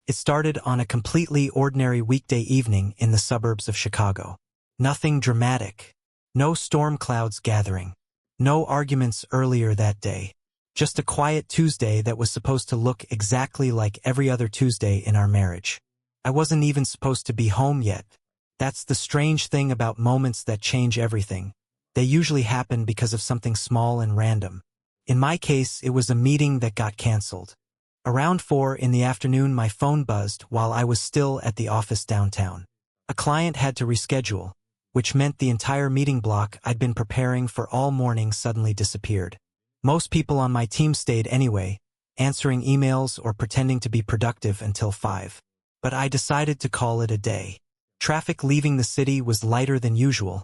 It started on a completely ordinary weekday evening in the suburbs of Chicago. Nothing dramatic. No storm clouds gathering. No arguments earlier that day. Just a quiet Tuesday that was supposed to look exactly like every other Tuesday in our marriage. I wasn't even supposed to be home yet. That's the strange thing about moments that change everything. They usually happen because of something small and random. In my case, it was a meeting that got canceled. Around 4 in the afternoon, my phone buzzed while I was still at the office downtown. A client had to reschedule, which meant the entire meeting block I'd been preparing for all morning suddenly disappeared. Most people on my team stayed anyway, answering emails or pretending to be productive until 5. But I decided to call it a day. Traffic leaving the city was lighter than usual,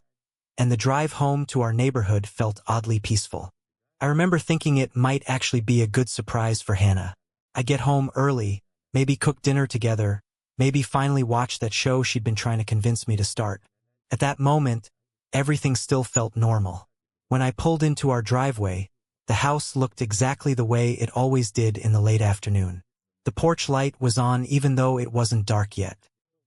and the drive home to our neighborhood felt oddly peaceful. I remember thinking it might actually be a good surprise for Hannah. I'd get home early, maybe cook dinner together, maybe finally watch that show she'd been trying to convince me to start. At that moment, everything still felt normal. When I pulled into our driveway, the house looked exactly the way it always did in the late afternoon. The porch light was on even though it wasn't dark yet.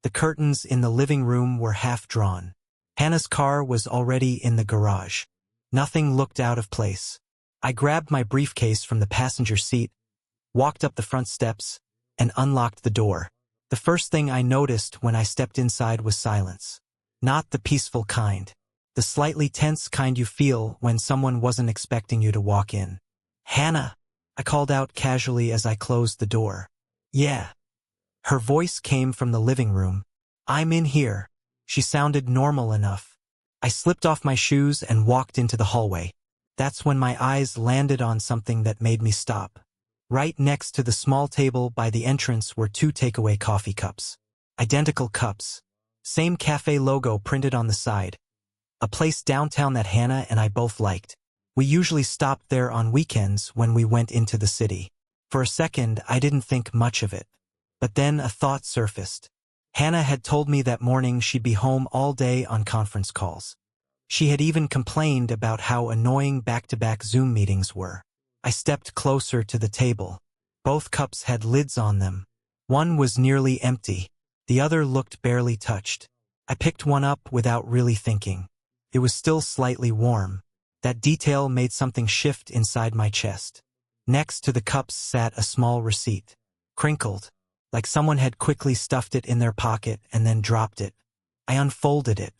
The curtains in the living room were half drawn. Hannah's car was already in the garage. Nothing looked out of place. I grabbed my briefcase from the passenger seat, walked up the front steps, and unlocked the door. The first thing I noticed when I stepped inside was silence. Not the peaceful kind. The slightly tense kind you feel when someone wasn't expecting you to walk in. "Hannah," I called out casually as I closed the door. "Yeah." Her voice came from the living room. "I'm in here." She sounded normal enough. I slipped off my shoes and walked into the hallway. That's when my eyes landed on something that made me stop. Right next to the small table by the entrance were 2 takeaway coffee cups. Identical cups. Same cafe logo printed on the side. A place downtown that Hannah and I both liked. We usually stopped there on weekends when we went into the city. For a second, I didn't think much of it. But then a thought surfaced. Hannah had told me that morning she'd be home all day on conference calls. She had even complained about how annoying back-to-back Zoom meetings were. I stepped closer to the table. Both cups had lids on them. One was nearly empty. The other looked barely touched. I picked one up without really thinking. It was still slightly warm. That detail made something shift inside my chest. Next to the cups sat a small receipt. Crinkled, like someone had quickly stuffed it in their pocket and then dropped it. I unfolded it.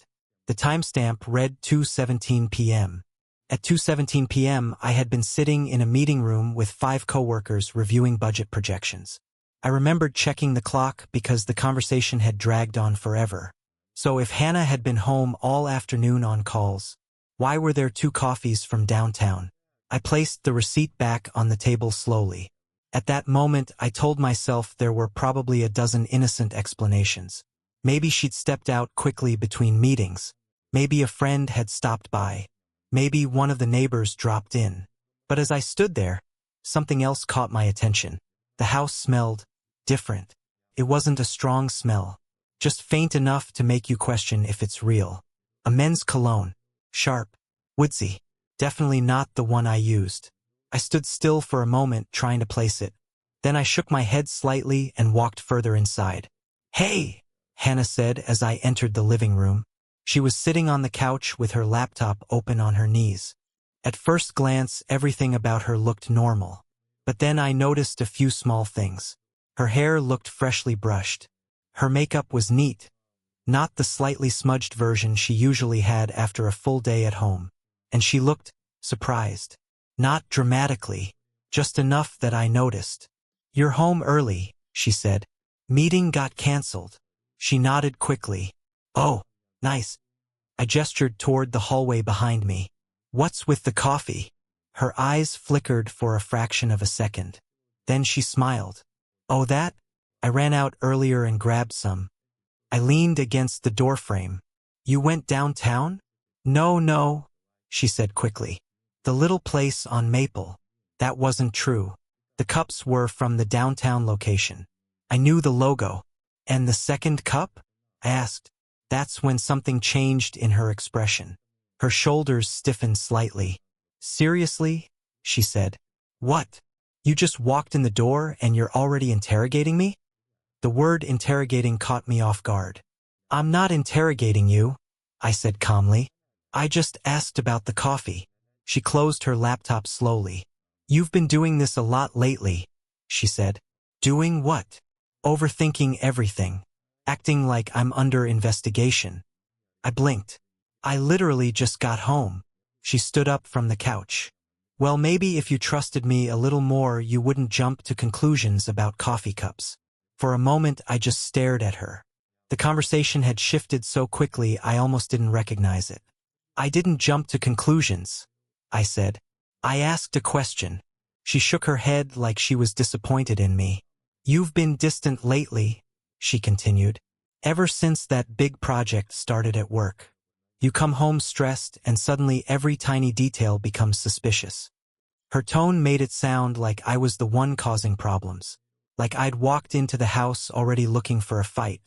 The timestamp read 2:17 p.m. At 2:17 p.m., I had been sitting in a meeting room with 5 coworkers reviewing budget projections. I remembered checking the clock because the conversation had dragged on forever. So if Hannah had been home all afternoon on calls, why were there 2 coffees from downtown? I placed the receipt back on the table slowly. At that moment, I told myself there were probably a dozen innocent explanations. Maybe she'd stepped out quickly between meetings. Maybe a friend had stopped by. Maybe one of the neighbors dropped in. But as I stood there, something else caught my attention. The house smelled different. It wasn't a strong smell, just faint enough to make you question if it's real. A men's cologne. Sharp. Woodsy. Definitely not the one I used. I stood still for a moment trying to place it. Then I shook my head slightly and walked further inside. "Hey," Hannah said as I entered the living room. She was sitting on the couch with her laptop open on her knees. At first glance, everything about her looked normal. But then I noticed a few small things. Her hair looked freshly brushed. Her makeup was neat, not the slightly smudged version she usually had after a full day at home. And she looked surprised. Not dramatically, just enough that I noticed. "You're home early," she said. "Meeting got canceled." She nodded quickly. "Oh, nice." I gestured toward the hallway behind me. "What's with the coffee?" Her eyes flickered for a fraction of a second. Then she smiled. "Oh, that? I ran out earlier and grabbed some." I leaned against the doorframe. "You went downtown?" No, she said quickly. "The little place on Maple." That wasn't true. The cups were from the downtown location. I knew the logo. "And the second cup?" I asked. That's when something changed in her expression. Her shoulders stiffened slightly. "Seriously?" she said. "What? You just walked in the door and you're already interrogating me?" The word interrogating caught me off guard. "I'm not interrogating you," I said calmly. "I just asked about the coffee." She closed her laptop slowly. "You've been doing this a lot lately," she said. "Doing what?" "Overthinking everything. Acting like I'm under investigation." I blinked. "I literally just got home." She stood up from the couch. "Well, maybe if you trusted me a little more, you wouldn't jump to conclusions about coffee cups." For a moment, I just stared at her. The conversation had shifted so quickly I almost didn't recognize it. "I didn't jump to conclusions," I said. "I asked a question." She shook her head like she was disappointed in me. "You've been distant lately," she continued. "Ever since that big project started at work. You come home stressed and suddenly every tiny detail becomes suspicious." Her tone made it sound like I was the one causing problems. Like I'd walked into the house already looking for a fight.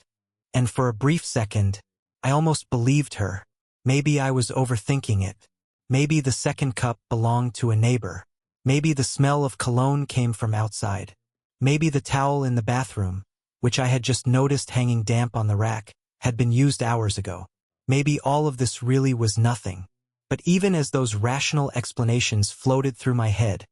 And for a brief second, I almost believed her. Maybe I was overthinking it. Maybe the second cup belonged to a neighbor. Maybe the smell of cologne came from outside. Maybe the towel in the bathroom, which I had just noticed hanging damp on the rack, had been used hours ago. Maybe all of this really was nothing. But even as those rational explanations floated through my head,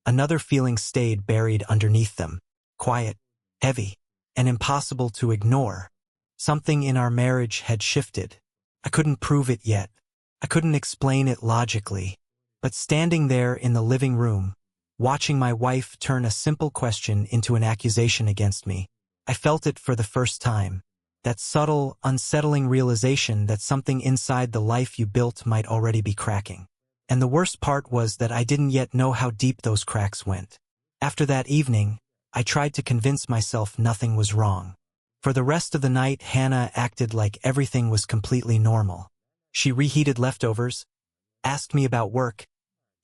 another feeling stayed buried underneath them. Quiet, heavy, and impossible to ignore. Something in our marriage had shifted. I couldn't prove it yet. I couldn't explain it logically. But standing there in the living room, watching my wife turn a simple question into an accusation against me, I felt it for the first time. That subtle, unsettling realization that something inside the life you built might already be cracking. And the worst part was that I didn't yet know how deep those cracks went. After that evening, I tried to convince myself nothing was wrong. For the rest of the night, Hannah acted like everything was completely normal. She reheated leftovers, asked me about work,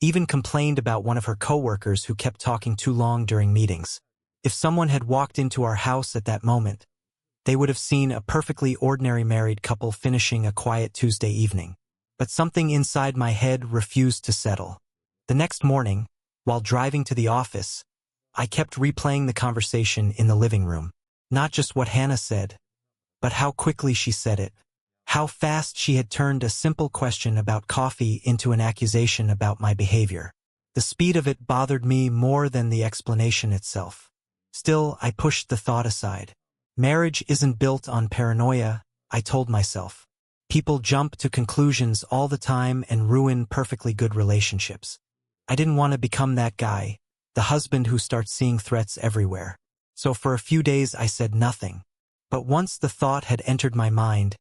even complained about one of her coworkers who kept talking too long during meetings. If someone had walked into our house at that moment, they would have seen a perfectly ordinary married couple finishing a quiet Tuesday evening. But something inside my head refused to settle. The next morning, while driving to the office, I kept replaying the conversation in the living room. Not just what Hannah said, but how quickly she said it. How fast she had turned a simple question about coffee into an accusation about my behavior. The speed of it bothered me more than the explanation itself. Still, I pushed the thought aside. Marriage isn't built on paranoia, I told myself. People jump to conclusions all the time and ruin perfectly good relationships. I didn't want to become that guy, the husband who starts seeing threats everywhere. So for a few days I said nothing. But once the thought had entered my mind,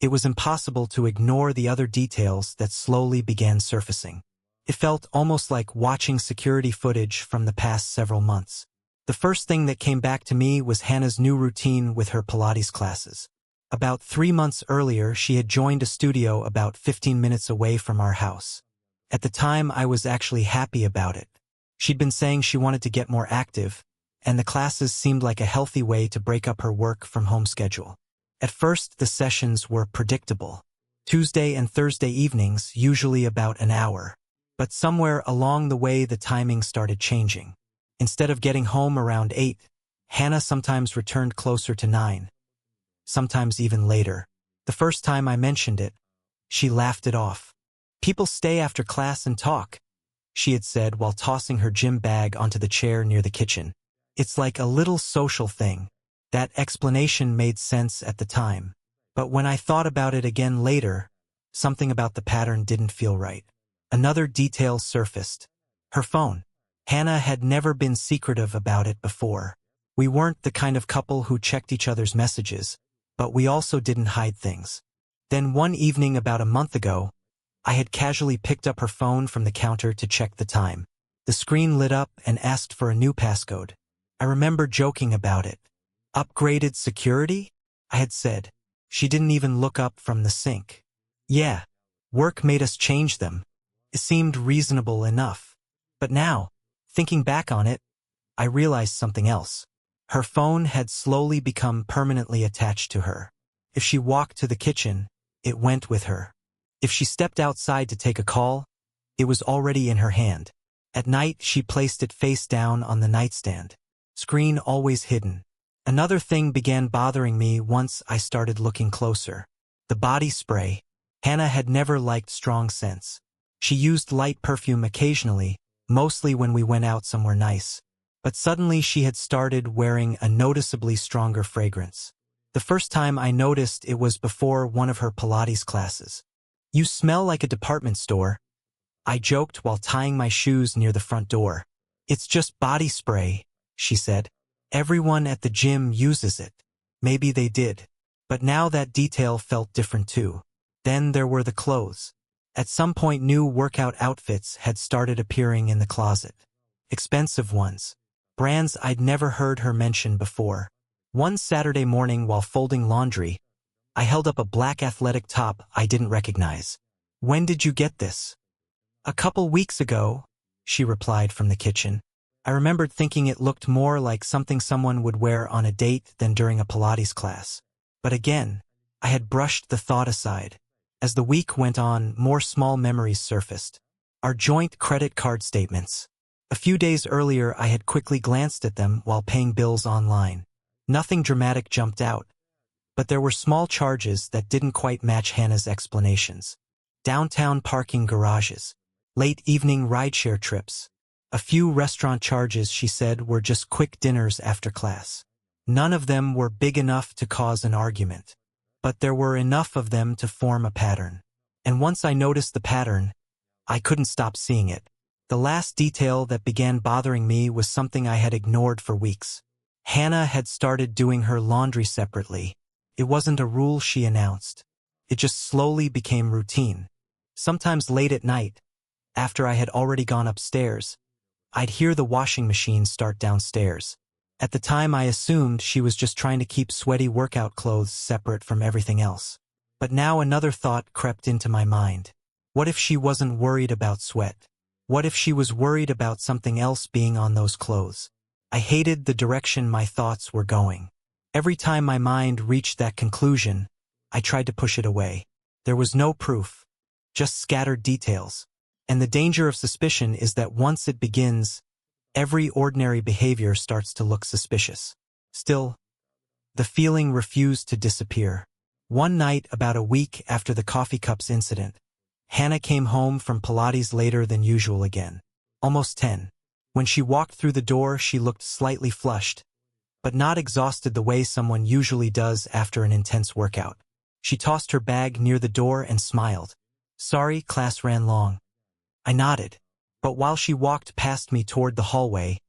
it was impossible to ignore the other details that slowly began surfacing. It felt almost like watching security footage from the past several months. The first thing that came back to me was Hannah's new routine with her Pilates classes. About 3 months earlier, she had joined a studio about 15 minutes away from our house. At the time, I was actually happy about it. She'd been saying she wanted to get more active, and the classes seemed like a healthy way to break up her work from home schedule. At first, the sessions were predictable. Tuesday and Thursday evenings, usually about an hour. But somewhere along the way, the timing started changing. Instead of getting home around 8, Hannah sometimes returned closer to 9. Sometimes even later. The first time I mentioned it, she laughed it off. "People stay after class and talk," she had said while tossing her gym bag onto the chair near the kitchen. "It's like a little social thing." That explanation made sense at the time. But when I thought about it again later, something about the pattern didn't feel right. Another detail surfaced. Her phone. Hannah had never been secretive about it before. We weren't the kind of couple who checked each other's messages, but we also didn't hide things. Then one evening about a month ago, I had casually picked up her phone from the counter to check the time. The screen lit up and asked for a new passcode. I remember joking about it. "Upgraded security?" I had said. She didn't even look up from the sink. "Yeah, work made us change them." It seemed reasonable enough. But now, thinking back on it, I realized something else. Her phone had slowly become permanently attached to her. If she walked to the kitchen, it went with her. If she stepped outside to take a call, it was already in her hand. At night, she placed it face down on the nightstand. Screen always hidden. Another thing began bothering me once I started looking closer. The body spray. Hannah had never liked strong scents. She used light perfume occasionally, mostly when we went out somewhere nice. But suddenly she had started wearing a noticeably stronger fragrance. The first time I noticed it was before one of her Pilates classes. "You smell like a department store," I joked while tying my shoes near the front door. "It's just body spray," she said. "Everyone at the gym uses it." Maybe they did. But now that detail felt different too. Then there were the clothes. At some point new workout outfits had started appearing in the closet. Expensive ones. Brands I'd never heard her mention before. One Saturday morning while folding laundry, I held up a black athletic top I didn't recognize. "When did you get this?" "A couple weeks ago," she replied from the kitchen. I remembered thinking it looked more like something someone would wear on a date than during a Pilates class. But again, I had brushed the thought aside. As the week went on, more small memories surfaced. Our joint credit card statements. A few days earlier, I had quickly glanced at them while paying bills online. Nothing dramatic jumped out, but there were small charges that didn't quite match Hannah's explanations. Downtown parking garages. Late evening rideshare trips. A few restaurant charges she said were just quick dinners after class. None of them were big enough to cause an argument. But there were enough of them to form a pattern. And once I noticed the pattern, I couldn't stop seeing it. The last detail that began bothering me was something I had ignored for weeks. Hannah had started doing her laundry separately. It wasn't a rule she announced. It just slowly became routine. Sometimes late at night, after I had already gone upstairs, I'd hear the washing machine start downstairs. At the time I assumed she was just trying to keep sweaty workout clothes separate from everything else. But now another thought crept into my mind. What if she wasn't worried about sweat? What if she was worried about something else being on those clothes? I hated the direction my thoughts were going. Every time my mind reached that conclusion, I tried to push it away. There was no proof, just scattered details. And the danger of suspicion is that once it begins, every ordinary behavior starts to look suspicious. Still, the feeling refused to disappear. One night, about a week after the coffee cups incident, Hannah came home from Pilates later than usual again. Almost 10. When she walked through the door, she looked slightly flushed, but not exhausted the way someone usually does after an intense workout. She tossed her bag near the door and smiled. "Sorry, class ran long." I nodded, but while she walked past me toward the hallway,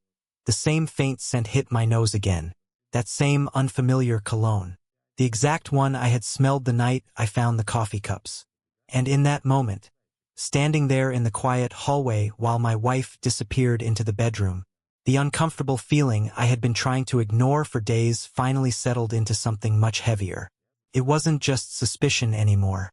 the same faint scent hit my nose again, that same unfamiliar cologne, the exact one I had smelled the night I found the coffee cups. And in that moment, standing there in the quiet hallway while my wife disappeared into the bedroom, the uncomfortable feeling I had been trying to ignore for days finally settled into something much heavier. It wasn't just suspicion anymore.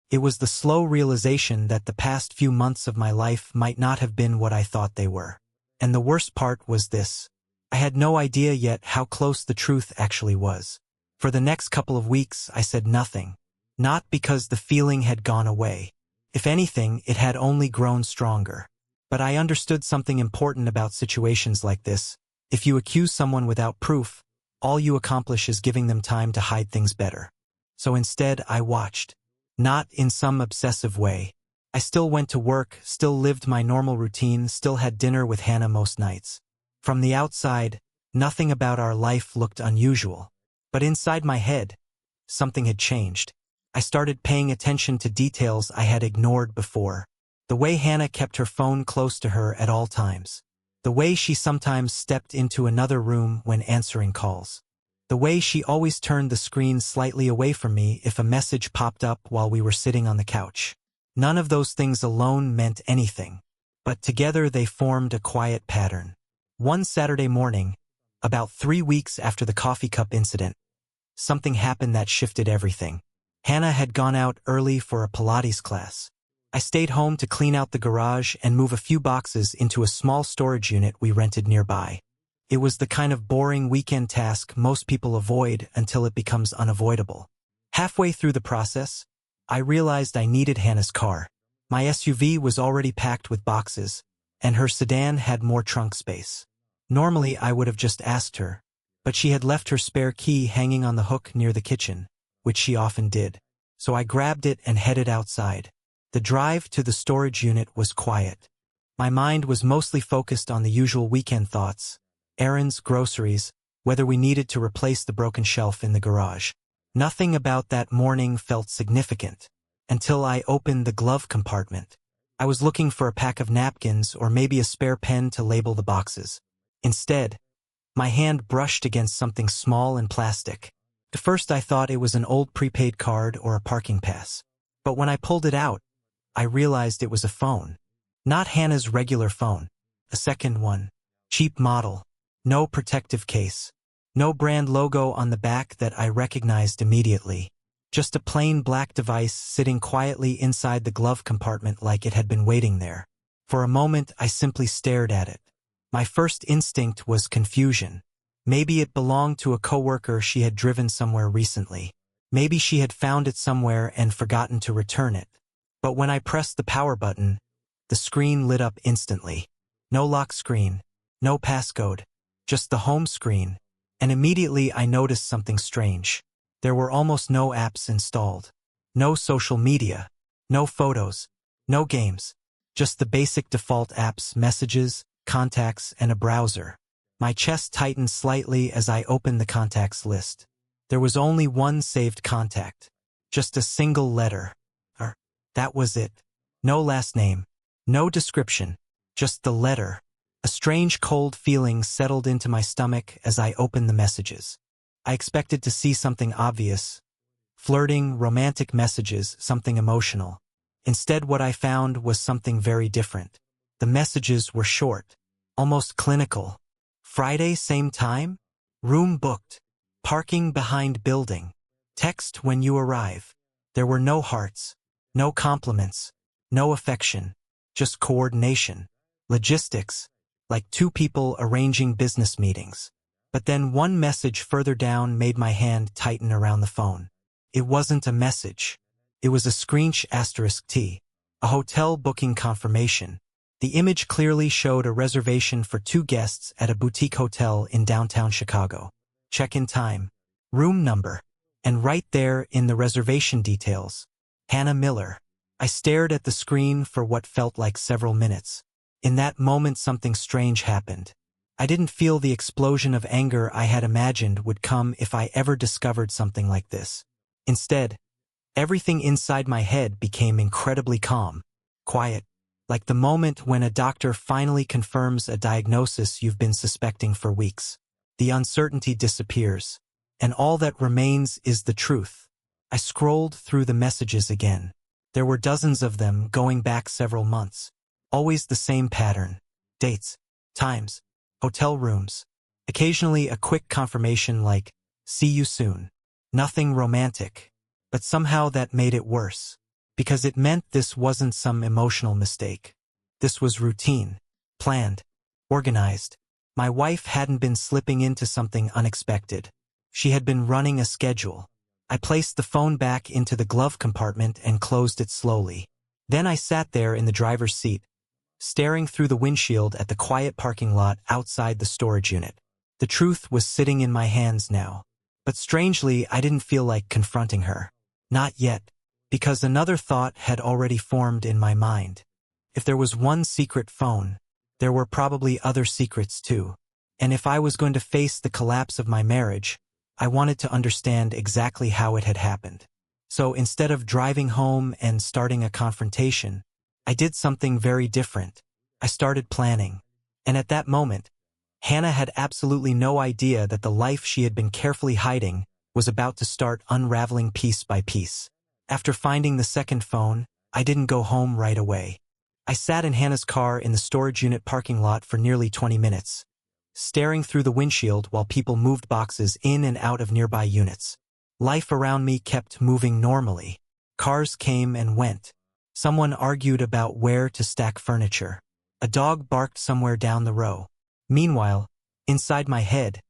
It was the slow realization that the past few months of my life might not have been what I thought they were. And the worst part was this. I had no idea yet how close the truth actually was. For the next couple of weeks, I said nothing. Not because the feeling had gone away. If anything, it had only grown stronger. But I understood something important about situations like this. If you accuse someone without proof, all you accomplish is giving them time to hide things better. So instead, I watched. Not in some obsessive way. I still went to work, still lived my normal routine, still had dinner with Hannah most nights. From the outside, nothing about our life looked unusual. But inside my head, something had changed. I started paying attention to details I had ignored before. The way Hannah kept her phone close to her at all times. The way she sometimes stepped into another room when answering calls. The way she always turned the screen slightly away from me if a message popped up while we were sitting on the couch. None of those things alone meant anything, but together they formed a quiet pattern. One Saturday morning, about 3 weeks after the coffee cup incident, something happened that shifted everything. Hannah had gone out early for a Pilates class. I stayed home to clean out the garage and move a few boxes into a small storage unit we rented nearby. It was the kind of boring weekend task most people avoid until it becomes unavoidable. Halfway through the process, I realized I needed Hannah's car. My SUV was already packed with boxes, and her sedan had more trunk space. Normally, I would have just asked her, but she had left her spare key hanging on the hook near the kitchen, which she often did. So I grabbed it and headed outside. The drive to the storage unit was quiet. My mind was mostly focused on the usual weekend thoughts: errands, groceries, whether we needed to replace the broken shelf in the garage. Nothing about that morning felt significant until I opened the glove compartment. I was looking for a pack of napkins or maybe a spare pen to label the boxes. Instead, my hand brushed against something small and plastic. At first I thought it was an old prepaid card or a parking pass. But when I pulled it out, I realized it was a phone. Not Hannah's regular phone. A second one. Cheap model. No protective case. No brand logo on the back that I recognized immediately. Just a plain black device sitting quietly inside the glove compartment like it had been waiting there. For a moment I simply stared at it. My first instinct was confusion. Maybe it belonged to a coworker she had driven somewhere recently. Maybe she had found it somewhere and forgotten to return it. But when I pressed the power button, the screen lit up instantly. No lock screen, no passcode, just the home screen. And immediately I noticed something strange. There were almost no apps installed. No social media, no photos, no games. Just the basic default apps, messages, contacts, and a browser. My chest tightened slightly as I opened the contacts list. There was only one saved contact. Just a single letter. That was it. No last name. No description. Just the letter. A strange cold feeling settled into my stomach as I opened the messages. I expected to see something obvious. Flirting, romantic messages, something emotional. Instead, what I found was something very different. The messages were short. Almost clinical. Friday, same time? Room booked. Parking behind building. Text when you arrive. There were no hearts. No compliments. No affection. Just coordination. Logistics. Like two people arranging business meetings. But then one message further down made my hand tighten around the phone. It wasn't a message. It was a **T. A hotel booking confirmation. The image clearly showed a reservation for 2 guests at a boutique hotel in downtown Chicago. Check-in time. Room number. And right there in the reservation details, Hannah Miller. I stared at the screen for what felt like several minutes. In that moment something strange happened. I didn't feel the explosion of anger I had imagined would come if I ever discovered something like this. Instead, everything inside my head became incredibly calm, quiet, like the moment when a doctor finally confirms a diagnosis you've been suspecting for weeks. The uncertainty disappears, and all that remains is the truth. I scrolled through the messages again. There were dozens of them going back several months. Always the same pattern. Dates, times, hotel rooms. Occasionally a quick confirmation like, "See you soon." Nothing romantic. But somehow that made it worse. Because it meant this wasn't some emotional mistake. This was routine. Planned. Organized. My wife hadn't been slipping into something unexpected. She had been running a schedule. I placed the phone back into the glove compartment and closed it slowly. Then I sat there in the driver's seat, staring through the windshield at the quiet parking lot outside the storage unit. The truth was sitting in my hands now. But strangely, I didn't feel like confronting her. Not yet, because another thought had already formed in my mind. If there was one secret phone, there were probably other secrets too. And if I was going to face the collapse of my marriage, I wanted to understand exactly how it had happened. So instead of driving home and starting a confrontation, I did something very different. I started planning. And at that moment, Hannah had absolutely no idea that the life she had been carefully hiding was about to start unraveling piece by piece. After finding the second phone, I didn't go home right away. I sat in Hannah's car in the storage unit parking lot for nearly 20 minutes, staring through the windshield while people moved boxes in and out of nearby units. Life around me kept moving normally. Cars came and went. Someone argued about where to stack furniture. A dog barked somewhere down the row. Meanwhile, inside my head,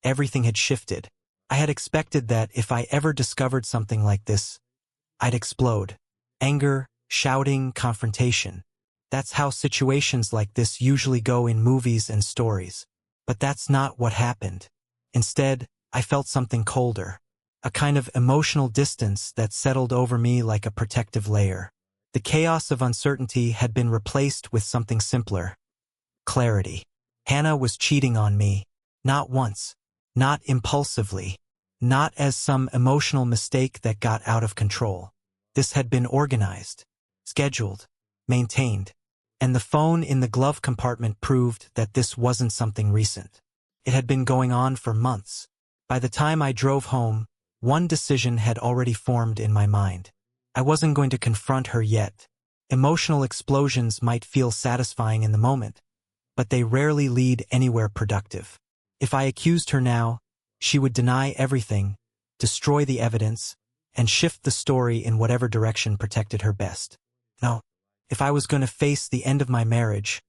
everything had shifted. I had expected that if I ever discovered something like this, I'd explode. Anger, shouting, confrontation. That's how situations like this usually go in movies and stories. But that's not what happened. Instead, I felt something colder, a kind of emotional distance that settled over me like a protective layer. The chaos of uncertainty had been replaced with something simpler: clarity. Hannah was cheating on me, not once, not impulsively, not as some emotional mistake that got out of control. This had been organized, scheduled, maintained, and the phone in the glove compartment proved that this wasn't something recent. It had been going on for months. By the time I drove home, one decision had already formed in my mind. I wasn't going to confront her yet. Emotional explosions might feel satisfying in the moment, but they rarely lead anywhere productive. If I accused her now, she would deny everything, destroy the evidence, and shift the story in whatever direction protected her best. No, if I was going to face the end of my marriage,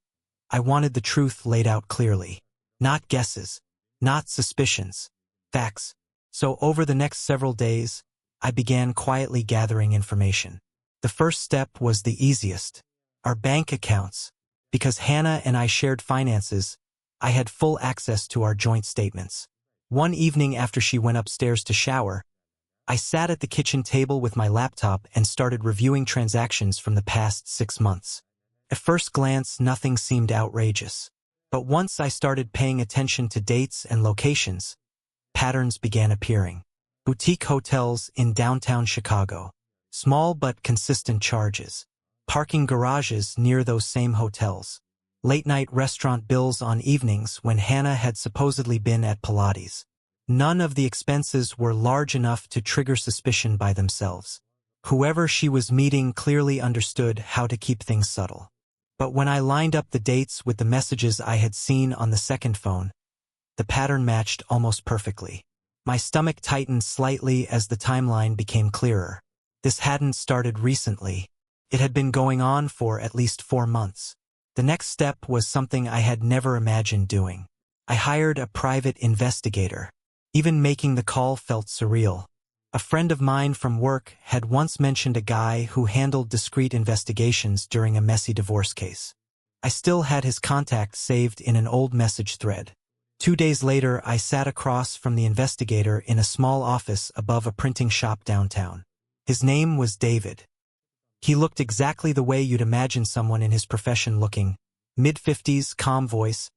I wanted the truth laid out clearly. Not guesses, not suspicions, facts. So over the next several days, I began quietly gathering information. The first step was the easiest: our bank accounts. Because Hannah and I shared finances, I had full access to our joint statements. One evening after she went upstairs to shower, I sat at the kitchen table with my laptop and started reviewing transactions from the past 6 months. At first glance, nothing seemed outrageous. But once I started paying attention to dates and locations, patterns began appearing. Boutique hotels in downtown Chicago, small but consistent charges, parking garages near those same hotels, late-night restaurant bills on evenings when Hannah had supposedly been at Pilates. None of the expenses were large enough to trigger suspicion by themselves. Whoever she was meeting clearly understood how to keep things subtle. But when I lined up the dates with the messages I had seen on the second phone, the pattern matched almost perfectly. My stomach tightened slightly as the timeline became clearer. This hadn't started recently. It had been going on for at least 4 months. The next step was something I had never imagined doing. I hired a private investigator. Even making the call felt surreal. A friend of mine from work had once mentioned a guy who handled discreet investigations during a messy divorce case. I still had his contact saved in an old message thread. 2 days later, I sat across from the investigator in a small office above a printing shop downtown. His name was David. He looked exactly the way you'd imagine someone in his profession looking: mid-50s, calm voice,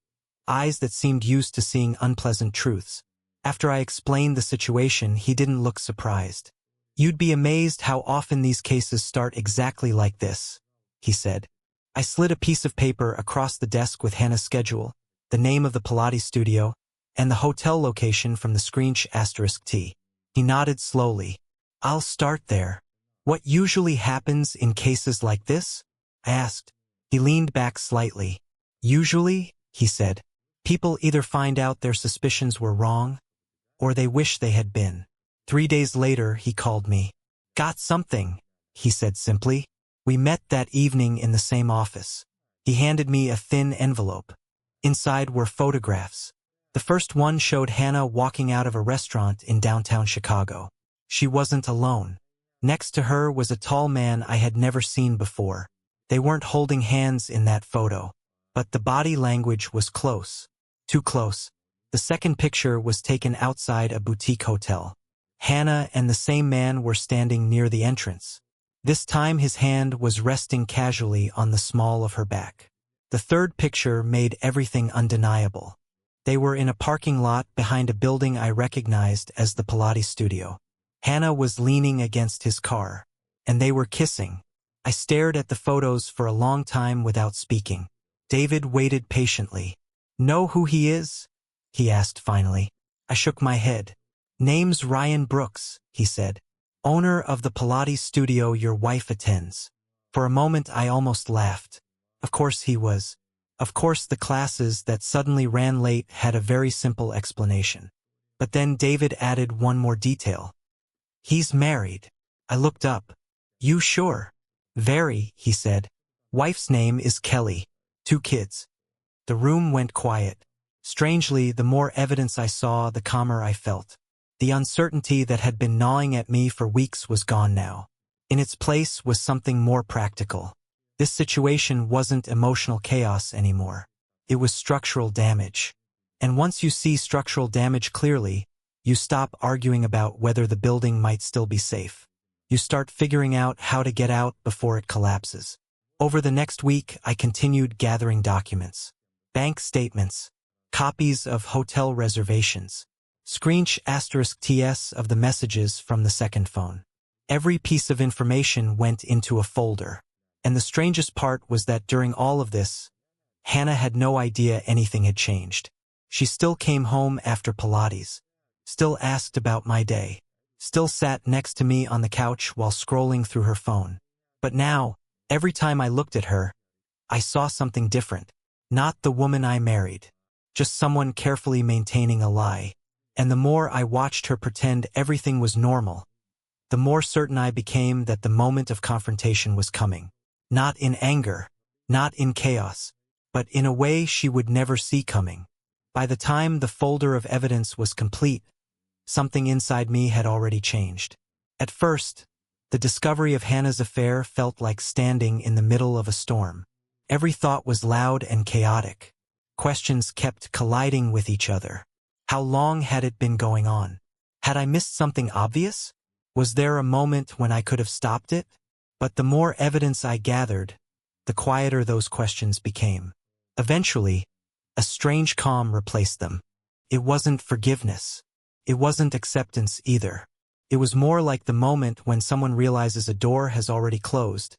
eyes that seemed used to seeing unpleasant truths. After I explained the situation, he didn't look surprised. "You'd be amazed how often these cases start exactly like this," he said. I slid a piece of paper across the desk with Hannah's schedule, the name of the Pilates studio, and the hotel location from the screenshot*T. He nodded slowly. "I'll start there." "What usually happens in cases like this?" I asked. He leaned back slightly. "Usually," he said, "people either find out their suspicions were wrong, or they wish they had been." 3 days later, he called me. "Got something," he said simply. We met that evening in the same office. He handed me a thin envelope. Inside were photographs. The first one showed Hannah walking out of a restaurant in downtown Chicago. She wasn't alone. Next to her was a tall man I had never seen before. They weren't holding hands in that photo, but the body language was close. Too close. The second picture was taken outside a boutique hotel. Hannah and the same man were standing near the entrance. This time his hand was resting casually on the small of her back. The third picture made everything undeniable. They were in a parking lot behind a building I recognized as the Pilates studio. Hannah was leaning against his car, and they were kissing. I stared at the photos for a long time without speaking. David waited patiently. "Know who he is?" he asked finally. I shook my head. "Name's Ryan Brooks," he said. "Owner of the Pilates studio your wife attends." For a moment I almost laughed. Of course he was. Of course the classes that suddenly ran late had a very simple explanation. But then David added one more detail. "He's married." I looked up. "You sure?" "Very," he said. "Wife's name is Kelly. 2 kids." The room went quiet. Strangely, the more evidence I saw, the calmer I felt. The uncertainty that had been gnawing at me for weeks was gone now. In its place was something more practical. This situation wasn't emotional chaos anymore. It was structural damage. And once you see structural damage clearly, you stop arguing about whether the building might still be safe. You start figuring out how to get out before it collapses. Over the next week, I continued gathering documents, bank statements, copies of hotel reservations, *TS of the messages from the second phone. Every piece of information went into a folder. And the strangest part was that during all of this, Hannah had no idea anything had changed. She still came home after Pilates, still asked about my day, still sat next to me on the couch while scrolling through her phone. But now, every time I looked at her, I saw something different. Not the woman I married, just someone carefully maintaining a lie. And the more I watched her pretend everything was normal, the more certain I became that the moment of confrontation was coming. Not in anger, not in chaos, but in a way she would never see coming. By the time the folder of evidence was complete, something inside me had already changed. At first, the discovery of Hannah's affair felt like standing in the middle of a storm. Every thought was loud and chaotic. Questions kept colliding with each other. How long had it been going on? Had I missed something obvious? Was there a moment when I could have stopped it? But the more evidence I gathered, the quieter those questions became. Eventually, a strange calm replaced them. It wasn't forgiveness. It wasn't acceptance either. It was more like the moment when someone realizes a door has already closed,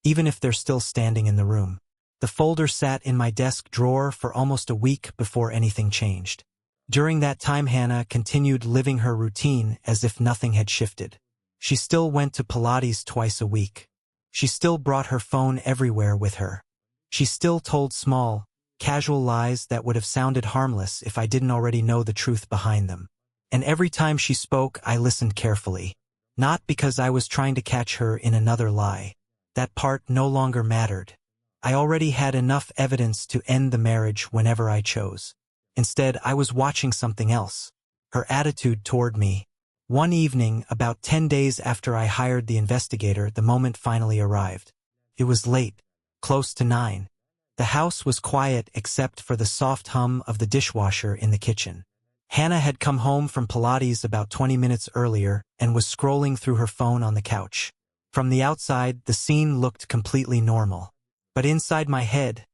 even if they're still standing in the room. The folder sat in my desk drawer for almost a week before anything changed. During that time, Hannah continued living her routine as if nothing had shifted. She still went to Pilates twice a week. She still brought her phone everywhere with her. She still told small, casual lies that would have sounded harmless if I didn't already know the truth behind them. And every time she spoke, I listened carefully. Not because I was trying to catch her in another lie. That part no longer mattered. I already had enough evidence to end the marriage whenever I chose. Instead, I was watching something else. Her attitude toward me. One evening, about 10 days after I hired the investigator, the moment finally arrived. It was late, close to 9. The house was quiet except for the soft hum of the dishwasher in the kitchen. Hannah had come home from Pilates about 20 minutes earlier and was scrolling through her phone on the couch. From the outside, the scene looked completely normal. But inside my head,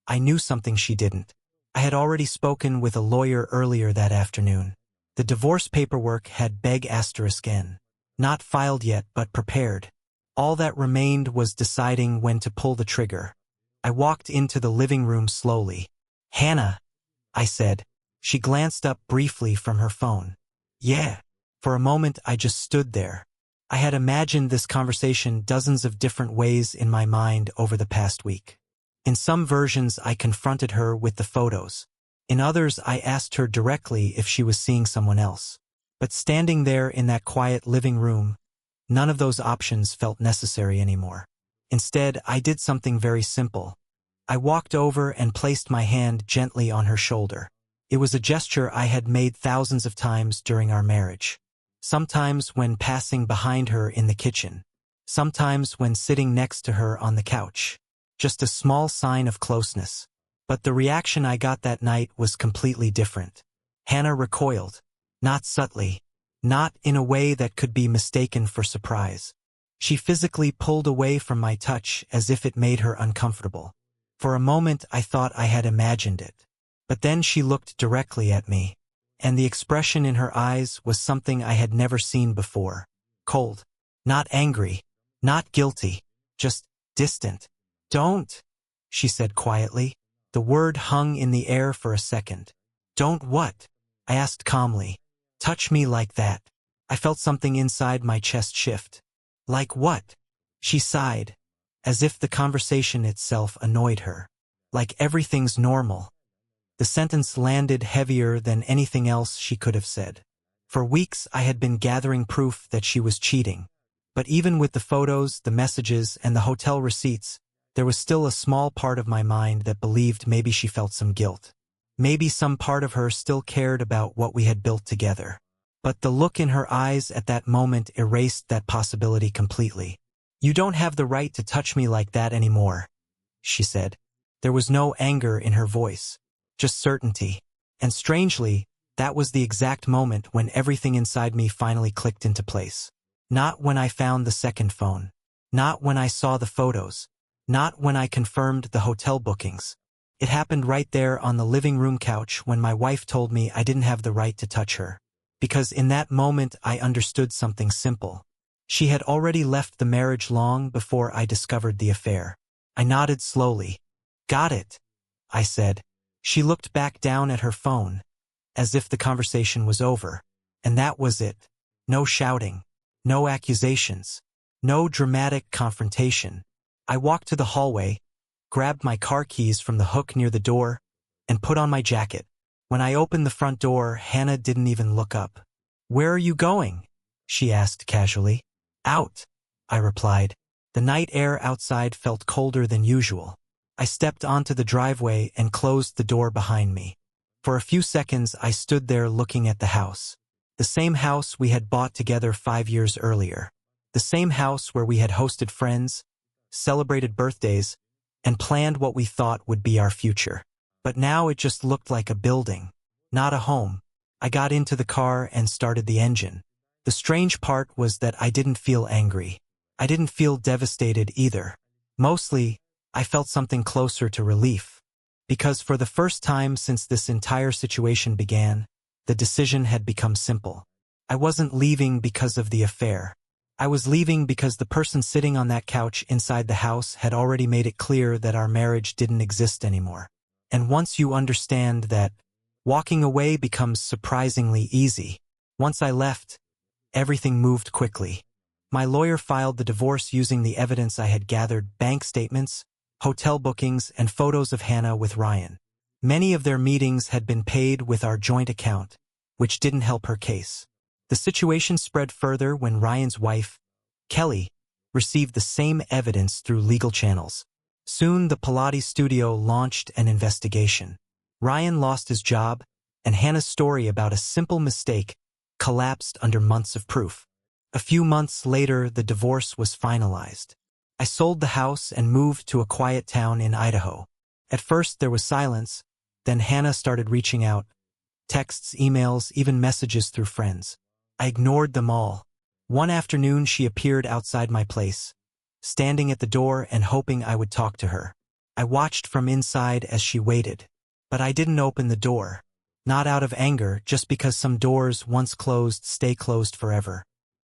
I knew something she didn't. I had already spoken with a lawyer earlier that afternoon. The divorce paperwork had *N. Not filed yet, but prepared. All that remained was deciding when to pull the trigger. I walked into the living room slowly. "Hannah," I said. She glanced up briefly from her phone. "Yeah." For a moment, I just stood there. I had imagined this conversation dozens of different ways in my mind over the past week. In some versions, I confronted her with the photos. In others, I asked her directly if she was seeing someone else. But standing there in that quiet living room, none of those options felt necessary anymore. Instead, I did something very simple. I walked over and placed my hand gently on her shoulder. It was a gesture I had made thousands of times during our marriage. Sometimes when passing behind her in the kitchen. Sometimes when sitting next to her on the couch. Just a small sign of closeness. But the reaction I got that night was completely different. Hannah recoiled. Not subtly. Not in a way that could be mistaken for surprise. She physically pulled away from my touch as if it made her uncomfortable. For a moment I thought I had imagined it. But then she looked directly at me. And the expression in her eyes was something I had never seen before. Cold. Not angry. Not guilty. Just distant. "Don't," she said quietly. The word hung in the air for a second. "Don't what?" I asked calmly. "Touch me like that." I felt something inside my chest shift. "Like what?" She sighed, as if the conversation itself annoyed her. "Like everything's normal." The sentence landed heavier than anything else she could have said. For weeks I had been gathering proof that she was cheating. But even with the photos, the messages, and the hotel receipts, there was still a small part of my mind that believed maybe she felt some guilt. Maybe some part of her still cared about what we had built together. But the look in her eyes at that moment erased that possibility completely. "You don't have the right to touch me like that anymore," she said. There was no anger in her voice, just certainty. And strangely, that was the exact moment when everything inside me finally clicked into place. Not when I found the second phone. Not when I saw the photos. Not when I confirmed the hotel bookings. It happened right there on the living room couch when my wife told me I didn't have the right to touch her. Because in that moment I understood something simple. She had already left the marriage long before I discovered the affair. I nodded slowly. Got it, I said. She looked back down at her phone, as if the conversation was over. And that was it. No shouting. No accusations. No dramatic confrontation. I walked to the hallway, grabbed my car keys from the hook near the door, and put on my jacket. When I opened the front door, Hannah didn't even look up. Where are you going? She asked casually. Out, I replied. The night air outside felt colder than usual. I stepped onto the driveway and closed the door behind me. For a few seconds, I stood there looking at the house. The same house we had bought together 5 years earlier. The same house where we had hosted friends, celebrated birthdays, and planned what we thought would be our future. But now it just looked like a building, not a home. I got into the car and started the engine. The strange part was that I didn't feel angry. I didn't feel devastated either. Mostly, I felt something closer to relief. Because for the first time since this entire situation began, the decision had become simple. I wasn't leaving because of the affair. I was leaving because the person sitting on that couch inside the house had already made it clear that our marriage didn't exist anymore. And once you understand that, walking away becomes surprisingly easy. Once I left, everything moved quickly. My lawyer filed the divorce using the evidence I had gathered: bank statements, hotel bookings, and photos of Hannah with Ryan. Many of their meetings had been paid with our joint account, which didn't help her case. The situation spread further when Ryan's wife, Kelly, received the same evidence through legal channels. Soon the Pilates studio launched an investigation. Ryan lost his job, and Hannah's story about a simple mistake collapsed under months of proof. A few months later, the divorce was finalized. I sold the house and moved to a quiet town in Idaho. At first there was silence, then Hannah started reaching out. Texts, emails, even messages through friends. I ignored them all. One afternoon she appeared outside my place, standing at the door and hoping I would talk to her. I watched from inside as she waited. But I didn't open the door. Not out of anger, just because some doors once closed stay closed forever.